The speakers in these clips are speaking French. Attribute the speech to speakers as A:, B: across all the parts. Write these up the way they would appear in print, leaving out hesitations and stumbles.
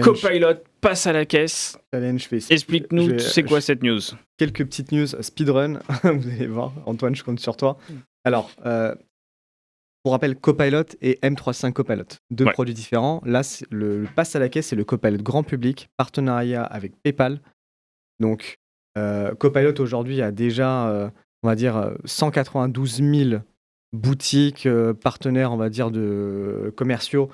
A: Copilot passe à la caisse.
B: Challenge fait.
A: Explique-nous, c'est quoi cette news?
B: Quelques petites news speedrun, vous allez voir. Antoine, je compte sur toi. Alors, pour rappel, Copilot et M365 Copilot, deux produits différents. Là, le passe à la caisse, c'est le Copilot grand public, partenariat avec PayPal. Donc, Copilot aujourd'hui a déjà, on va dire, 192 000 boutiques, partenaires, on va dire, de commerciaux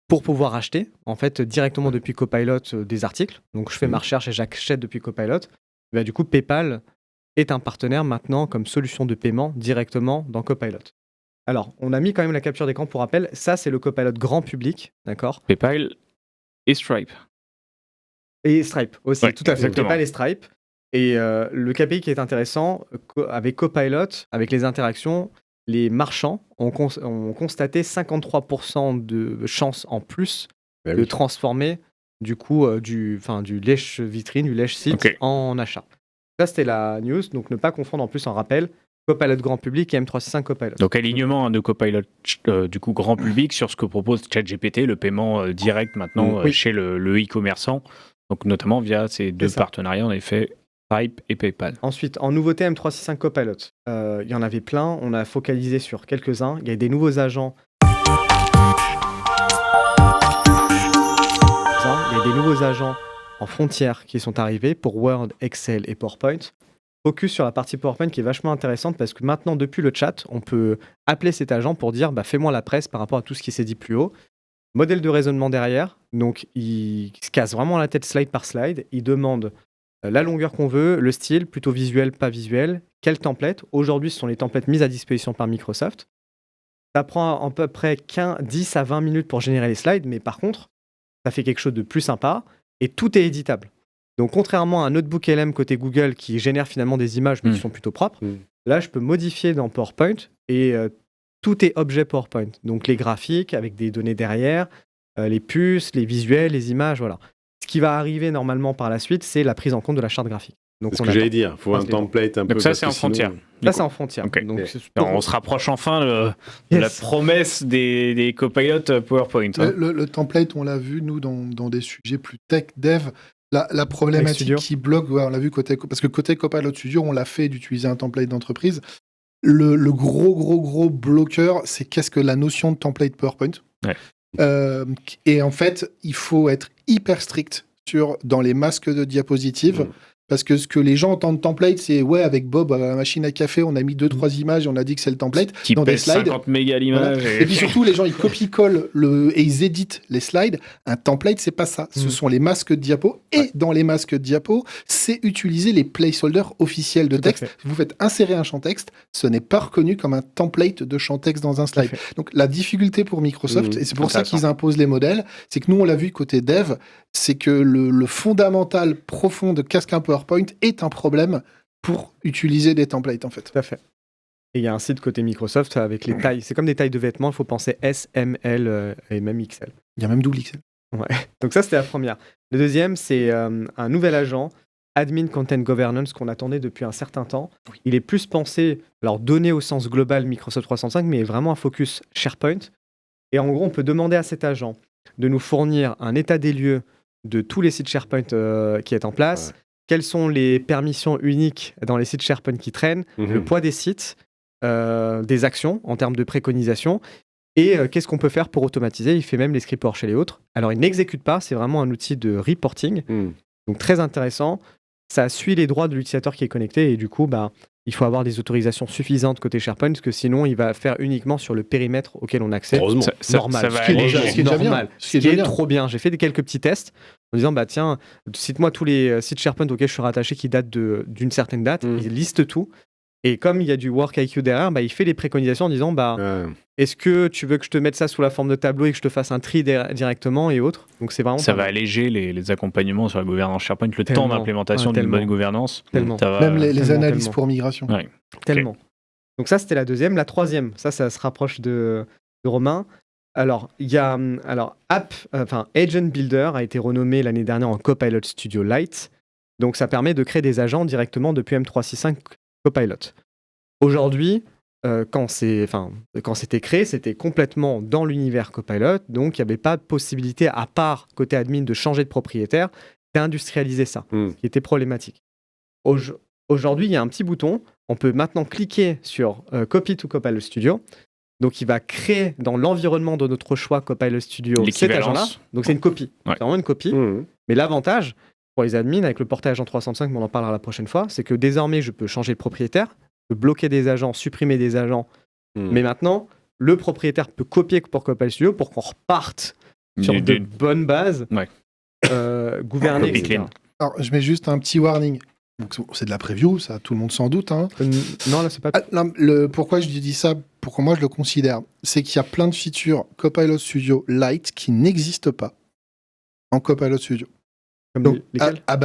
B: pour pouvoir acheter, en fait, directement depuis Copilot des articles. Donc, je fais ma recherche et j'achète depuis Copilot. Bah, du coup, PayPal est un partenaire maintenant comme solution de paiement directement dans Copilot. Alors, on a mis quand même la capture d'écran pour rappel. Ça, c'est le Copilot grand public, d'accord ?
A: PayPal et Stripe.
B: Et Stripe aussi, tout à fait.
A: Exactement.
B: PayPal et Stripe. Et le KPI qui est intéressant, avec Copilot, avec les interactions, les marchands ont constaté 53% de chances en plus de transformer du coup du lèche-vitrine, du lèche-site en achat. Ça, c'était la news. Donc, ne pas confondre en plus en rappel Copilot grand public et M365 Copilot.
A: Donc, alignement de Copilot du coup grand public sur ce que propose ChatGPT, le paiement direct maintenant chez le e-commerçant. Donc, notamment via ces deux partenariats, en effet, Stripe et PayPal.
B: Ensuite, en nouveauté M365 Copilot, il y en avait plein. On a focalisé sur quelques-uns. Il y a des nouveaux agents. Il y a des nouveaux agents en frontière qui sont arrivés pour Word, Excel et PowerPoint. Focus sur la partie PowerPoint qui est vachement intéressante parce que maintenant, depuis le chat, on peut appeler cet agent pour dire fais-moi la presse par rapport à tout ce qui s'est dit plus haut. Modèle de raisonnement derrière. Donc, il se casse vraiment la tête slide par slide. Il demande la longueur qu'on veut, le style, plutôt visuel, pas visuel, quel template. Aujourd'hui, ce sont les templates mis à disposition par Microsoft. Ça prend à peu près 10 à 20 minutes pour générer les slides, mais par contre, ça fait quelque chose de plus sympa et tout est éditable. Donc, contrairement à un notebook LM côté Google qui génère finalement des images mais qui sont plutôt propres, là, je peux modifier dans PowerPoint et tout est objet PowerPoint. Donc, les graphiques avec des données derrière, les puces, les visuels, les images, voilà. Ce qui va arriver normalement par la suite, c'est la prise en compte de la charte graphique. Donc,
C: c'est ce que j'allais dire. Il faut un template un peu.
A: Donc ça, c'est en frontière.
B: Ça, c'est en frontière.
A: Okay.
B: Donc,
A: on se rapproche enfin de la promesse des copilotes PowerPoint.
D: Le template, on l'a vu, nous, dans des sujets plus tech, dev. La problématique qui bloque, on l'a vu parce que côté Copilot Studio, on l'a fait d'utiliser un template d'entreprise. Le gros bloqueur, c'est qu'est-ce que la notion de template PowerPoint. Et en fait, il faut être hyper strict dans les masques de diapositives. Parce que ce que les gens entendent template, c'est avec Bob à la machine à café, on a mis 2-3 images et on a dit que c'est le template.
A: Qui
D: dans
A: pèse
D: des slides.
A: 50 mégas l'image.
D: Voilà. Et puis surtout, les gens ils copie-collent et ils éditent les slides. Un template, c'est pas ça. Ce sont les masques de diapo. Et dans les masques de diapo, c'est utiliser les placeholders officiels de texte. Si vous faites insérer un champ texte, ce n'est pas reconnu comme un template de champ texte dans un slide. Donc la difficulté pour Microsoft, et c'est pour ça qu'ils imposent les modèles, c'est que nous, on l'a vu côté dev, c'est que le fondamental profond de qu'est-ce qu'un PowerPoint est un problème pour utiliser des templates, en fait.
B: Tout à fait. Et il y a un site côté Microsoft avec les tailles. C'est comme des tailles de vêtements, il faut penser S, M, L et même XL.
D: Il y a même double XL.
B: Ouais. Donc ça, c'était la première. Le deuxième, c'est un nouvel agent, Admin Content Governance, qu'on attendait depuis un certain temps. Il est plus pensé, alors donné au sens global Microsoft 365, mais vraiment un focus SharePoint. Et en gros, on peut demander à cet agent de nous fournir un état des lieux de tous les sites SharePoint qui est en place, quelles sont les permissions uniques dans les sites SharePoint qui traînent, le poids des sites, des actions en termes de préconisation, et qu'est-ce qu'on peut faire pour automatiser. Il fait même les scripts PowerShell et autres. Alors, il n'exécute pas, c'est vraiment un outil de reporting, donc très intéressant. Ça suit les droits de l'utilisateur qui est connecté, et du coup, il faut avoir des autorisations suffisantes côté SharePoint, parce que sinon, il va faire uniquement sur le périmètre auquel on accède.
C: Heureusement.
B: Normal.
D: Ce qui est normal.
B: Ce qui est trop bien. J'ai fait quelques petits tests en disant, tiens, cite-moi tous les sites SharePoint auxquels je suis rattaché qui datent d'une certaine date. Il liste tout. Et comme il y a du Work IQ derrière, il fait les préconisations en disant, est-ce que tu veux que je te mette ça sous la forme de tableau et que je te fasse un tri directement et autres. Donc c'est vraiment
A: ça va alléger les accompagnements sur la gouvernance SharePoint, le temps d'implémentation d'une bonne gouvernance.
D: Même les analyses pour migration.
B: Tellement. Okay. Donc ça, c'était la deuxième. La troisième, ça se rapproche de Romain. Alors, il y a Agent Builder a été renommé l'année dernière en Copilot Studio Lite. Donc ça permet de créer des agents directement depuis M365 Copilot. Aujourd'hui, quand c'était créé, c'était complètement dans l'univers Copilot, donc il n'y avait pas de possibilité, à part côté admin, de changer de propriétaire, d'industrialiser ça, ce qui était problématique. Aujourd'hui, il y a un petit bouton, on peut maintenant cliquer sur Copy to Copilot Studio, donc il va créer dans l'environnement de notre choix Copilot Studio cet agent-là, donc c'est une copie, c'est vraiment une copie, mais l'avantage pour les admins, avec le portail agent 365, on en parlera la prochaine fois, c'est que désormais je peux changer de propriétaire, je peux bloquer des agents, supprimer des agents, mais maintenant le propriétaire peut copier pour Copilot Studio pour qu'on reparte sur de bonnes bases, gouvernées, etc.
D: Alors je mets juste un petit warning. Donc, c'est de la preview, ça tout le monde s'en doute. Hein.
B: Non, là c'est pas.
D: Pourquoi je dis ça, pourquoi moi je le considère, c'est qu'il y a plein de features Copilot Studio Lite qui n'existent pas en Copilot Studio. Donc,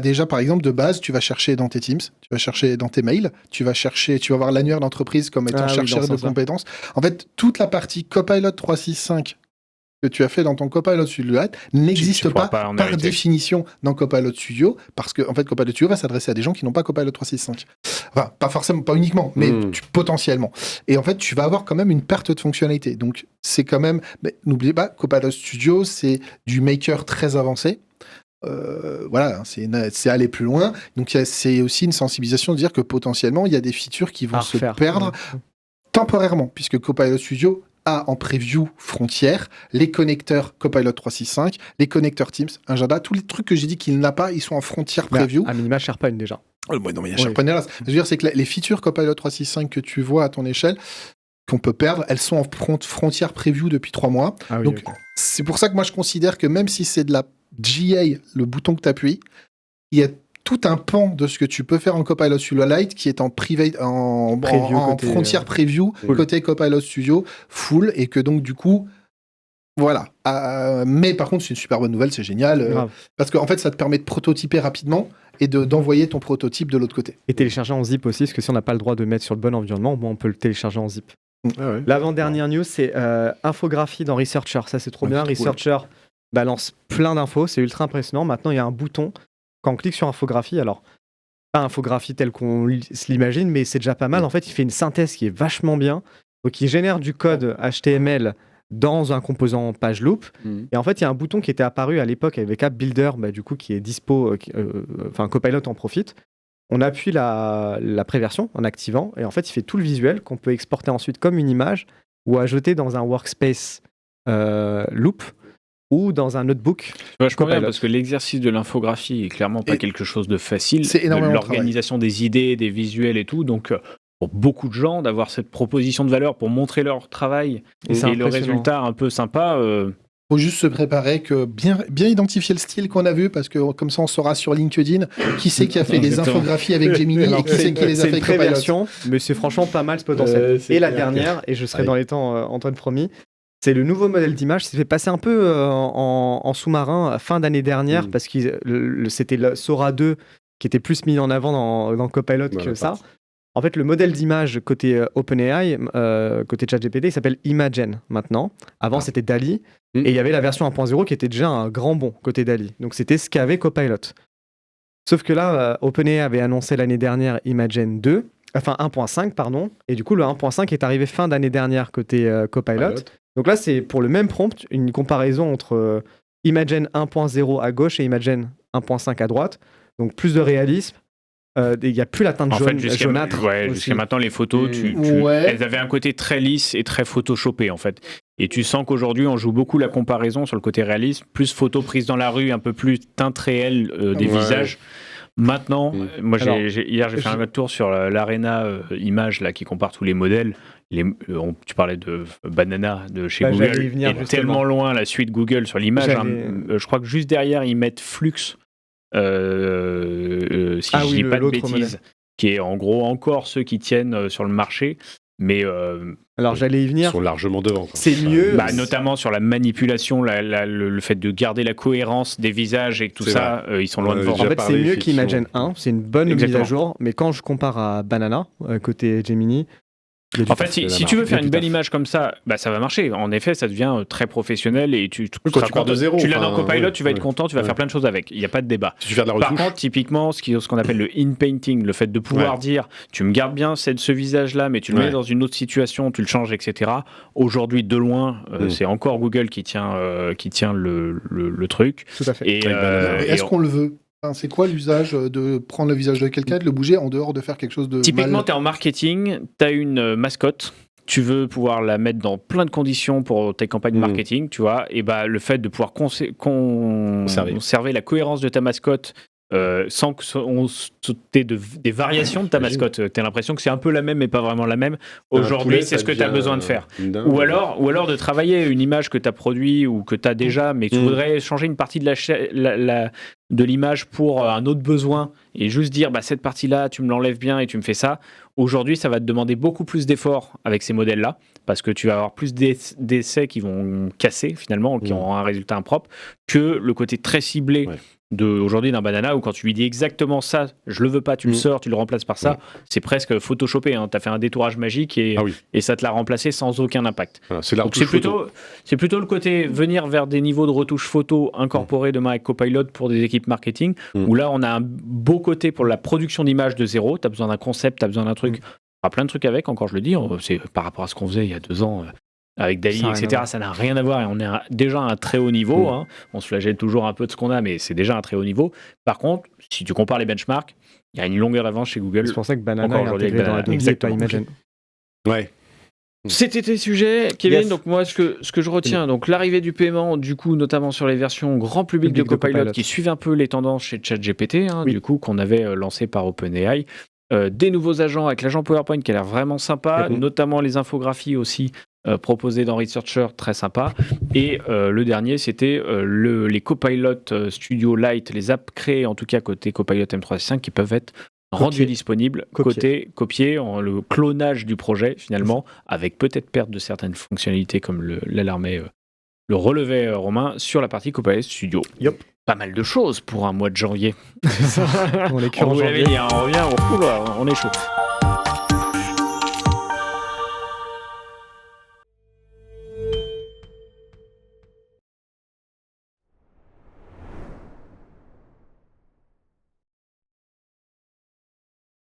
D: déjà par exemple de base tu vas chercher dans tes Teams, tu vas chercher dans tes mails, tu vas voir l'annuaire d'entreprise comme étant chercheur de compétences. En fait toute la partie Copilot 365 que tu as fait dans ton Copilot Studio Lite n'existe pas par définition dans Copilot Studio, parce que en fait Copilot Studio va s'adresser à des gens qui n'ont pas Copilot 365. Enfin, pas forcément, pas uniquement, mais potentiellement. Et en fait, tu vas avoir quand même une perte de fonctionnalité. Donc, c'est quand même... Mais n'oubliez pas, Copilot Studio, c'est du maker très avancé. Voilà, c'est aller plus loin. Donc, c'est aussi une sensibilisation de dire que potentiellement, il y a des features qui vont se perdre temporairement, puisque Copilot Studio a en preview frontière les connecteurs Copilot 365, les connecteurs Teams, Agenda, tous les trucs que j'ai dit qu'il n'a pas, ils sont en frontière preview.
B: À minima SharePoint déjà.
D: Non, mais il y a SharePoint là. Je veux dire, c'est que les features Copilot 365 que tu vois à ton échelle, qu'on peut perdre, elles sont en frontière preview depuis 3 mois. Donc, c'est pour ça que moi je considère que même si c'est de la GA, le bouton que tu appuies, il y a tout un pan de ce que tu peux faire en Copilot Studio Lite qui est en private, en frontière preview côté Copilot Studio full, et que donc du coup voilà. Mais par contre c'est une super bonne nouvelle, c'est génial parce qu'en fait ça te permet de prototyper rapidement et d'envoyer ton prototype de l'autre côté.
B: Et télécharger en zip aussi, parce que si on n'a pas le droit de mettre sur le bon environnement, on peut le télécharger en zip. L'avant-dernière news, c'est infographie dans Researcher. Ça c'est trop bien. Researcher balance plein d'infos, c'est ultra impressionnant. Maintenant il y a un bouton. Quand on clique sur infographie, alors pas infographie telle qu'on se l'imagine, mais c'est déjà pas mal. En fait, il fait une synthèse qui est vachement bien. Donc, il génère du code HTML dans un composant page loop. Et en fait, il y a un bouton qui était apparu à l'époque avec App Builder, du coup, qui est dispo, Copilot en profite. On appuie la préversion en activant, et en fait, il fait tout le visuel qu'on peut exporter ensuite comme une image ou ajouter dans un workspace loop. Ou dans un notebook.
A: Je comprends bien, parce que l'exercice de l'infographie est clairement pas quelque chose de facile.
D: C'est énormément de
A: l'organisation des idées, des visuels et tout. Donc, pour beaucoup de gens, d'avoir cette proposition de valeur pour montrer leur travail et le résultat un peu sympa.
D: Faut juste se préparer, que bien identifier le style qu'on a vu, parce que comme ça on saura sur LinkedIn qui c'est qui a fait des infographies avec Gemini et qui c'est qui les a fait
B: Copilot. Mais c'est franchement pas mal ce potentiel. Et la dernière, et je serai dans les temps, Antoine promis. C'est le nouveau modèle d'image. C'est fait passer un peu en sous-marin fin d'année dernière parce que c'était le Sora 2 qui était plus mis en avant dans Copilot que ça. En fait, le modèle d'image côté OpenAI, côté ChatGPT, il s'appelle Imagen maintenant. Avant, c'était DALL-E. Et il y avait la version 1.0 qui était déjà un grand bond côté DALL-E. Donc, c'était ce qu'avait Copilot. Sauf que là, OpenAI avait annoncé l'année dernière Imagen 2, enfin 1.5, pardon. Et du coup, le 1.5 est arrivé fin d'année dernière côté Copilot. Donc là, c'est pour le même prompt, une comparaison entre Imagen 1.0 à gauche et Imagen 1.5 à droite. Donc plus de réalisme. Il n'y a plus la teinte jaunâtre.
A: Jusqu'à maintenant, les photos, elles avaient un côté très lisse et très photoshopé, en fait. Et tu sens qu'aujourd'hui, on joue beaucoup la comparaison sur le côté réalisme, plus photos prises dans la rue, un peu plus teinte réelle des visages. Maintenant, moi, hier, j'ai fait un tour sur l'Arena Image là, qui compare tous les modèles. Tu parlais de Banana de chez Google.
B: Il est
A: tellement loin la suite Google sur l'image. Je crois que juste derrière, ils mettent Flux, si je dis pas de bêtises, modèle. Qui est en gros encore ceux qui tiennent sur le marché. Mais
B: alors j'allais y venir.
C: Ils sont largement devant.
B: C'est mieux.
A: Notamment sur la manipulation, le fait de garder la cohérence des visages et tout ça, ils sont loin devant.
B: En fait, c'est mieux qu'Imagen 1. C'est une bonne mise à jour. Mais quand je compare à Banana, côté Gemini,
A: En fait, si tu veux faire une belle image comme ça, bah, ça va marcher. En effet, ça devient très professionnel et
C: quand tu pars de zéro,
A: tu l'as dans Copilot, tu vas être content, tu vas faire plein de choses avec. Il n'y a pas de débat.
C: Si tu fais de la retouche.
A: Par contre, typiquement, ce qu'on appelle le in-painting, le fait de pouvoir dire, tu me gardes bien ce visage-là, mais tu le mets dans une autre situation, tu le changes, etc. Aujourd'hui, de loin, c'est encore Google qui tient le truc.
B: Tout à fait.
A: Et,
D: est-ce qu'on le veut? C'est quoi l'usage de prendre le visage de quelqu'un, de le bouger en dehors de faire quelque chose de
A: typiquement, tu es en marketing, tu as une mascotte, tu veux pouvoir la mettre dans plein de conditions pour tes campagnes marketing, tu vois, et bah, le fait de pouvoir conserver la cohérence de ta mascotte sans qu'on t'ait des variations de ta mascotte. Tu as l'impression que c'est un peu la même mais pas vraiment la même. Aujourd'hui, c'est ce que tu as besoin de faire. Ou alors de travailler une image que tu as produite ou que tu as déjà, mais que tu voudrais changer une partie de l'image pour un autre besoin et juste dire bah, cette partie-là, tu me l'enlèves bien et tu me fais ça. Aujourd'hui, ça va te demander beaucoup plus d'efforts avec ces modèles-là parce que tu vas avoir plus d'essais qui vont casser finalement, qui auront un résultat impropre, que le côté très ciblé aujourd'hui d'un banana où quand tu lui dis exactement ça, je le veux pas, tu le sors, tu le remplaces par ça, c'est presque photoshopé. Hein. Tu as fait un détourage magique et ça te l'a remplacé sans aucun impact.
C: Voilà,
A: c'est plutôt le côté venir vers des niveaux de retouche photo incorporés demain avec Copilot pour des équipes marketing où là on a un beau côté pour la production d'images de zéro. Tu as besoin d'un concept, tu as besoin d'un truc. On a plein de trucs avec, encore je le dis, c'est par rapport à ce qu'on faisait il y a 2 ans. Avec Dali, etc., ça n'a rien à voir et on est déjà à un très haut niveau. Hein. On se flagelle toujours un peu de ce qu'on a, mais c'est déjà un très haut niveau. Par contre, si tu compares les benchmarks, il y a une longueur d'avance chez Google.
B: C'est pour ça que Banana est intégré dans Adobe et pas Imagen.
C: Ouais.
A: C'était tes sujets, Kevin. Donc moi, ce que je retiens, donc l'arrivée du paiement, du coup, notamment sur les versions grand public de Copilot qui suivent un peu les tendances chez ChatGPT, du coup, qu'on avait lancé par OpenAI. Des nouveaux agents avec l'agent PowerPoint qui a l'air vraiment sympa, notamment les infographies aussi proposées dans Researcher, très sympa. Et le dernier, c'était les Copilot Studio Lite, les apps créées en tout cas côté Copilot M365 qui peuvent être rendus disponibles côté copier, le clonage du projet finalement, avec peut-être perte de certaines fonctionnalités comme l'alarmait, le relevait Romain sur la partie Copilot Studio. Pas mal de choses pour un mois de janvier.
B: On est que en janvier.
A: On revient, on est chaud.